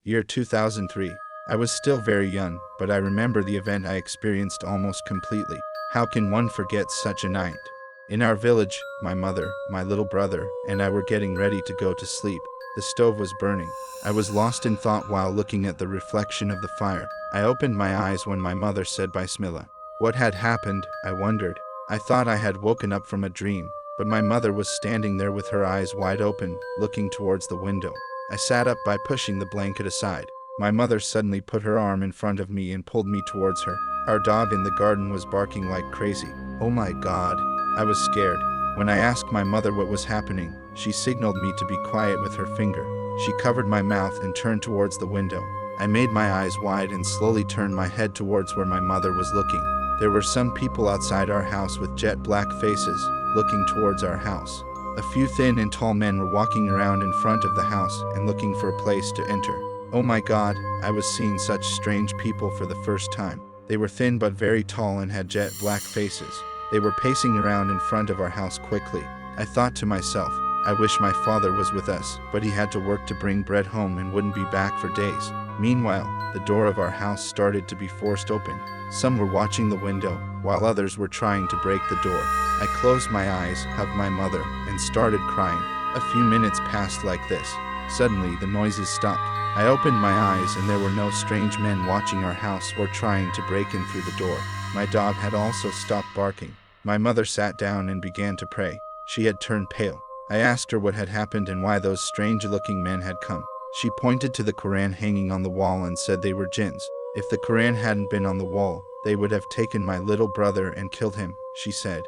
Year 2003. I was still very young, but I remember the event I experienced almost completely. How can one forget such a night? In our village, my mother, my little brother, and I were getting ready to go to sleep. The stove was burning. I was lost in thought while looking at the reflection of the fire. I opened my eyes when my mother said Bismillah. What had happened, I wondered. I thought I had woken up from a dream, but my mother was standing there with her eyes wide open, looking towards the window. I sat up by pushing the blanket aside. My mother suddenly put her arm in front of me and pulled me towards her. Our dog in the garden was barking like crazy. Oh my God. I was scared. When I asked my mother what was happening, she signaled me to be quiet with her finger. She covered my mouth and turned towards the window. I made my eyes wide and slowly turned my head towards where my mother was looking. There were some people outside our house with jet black faces, looking towards our house. A few thin and tall men were walking around in front of the house and looking for a place to enter. Oh my God, I was seeing such strange people for the first time. They were thin but very tall and had jet black faces. They were pacing around in front of our house quickly. I thought to myself, I wish my father was with us, but he had to work to bring bread home and wouldn't be back for days. Meanwhile, the door of our house started to be forced open. Some were watching the window, while others were trying to break the door. I closed my eyes, hugged my mother, and started crying. A few minutes passed like this. Suddenly, the noises stopped. I opened my eyes and there were no strange men watching our house or trying to break in through the door. My dog had also stopped barking. My mother sat down and began to pray. She had turned pale. I asked her what had happened and why those strange-looking men had come. She pointed to the Quran hanging on the wall and said they were jinns. If the Quran hadn't been on the wall, they would have taken my little brother and killed him, she said.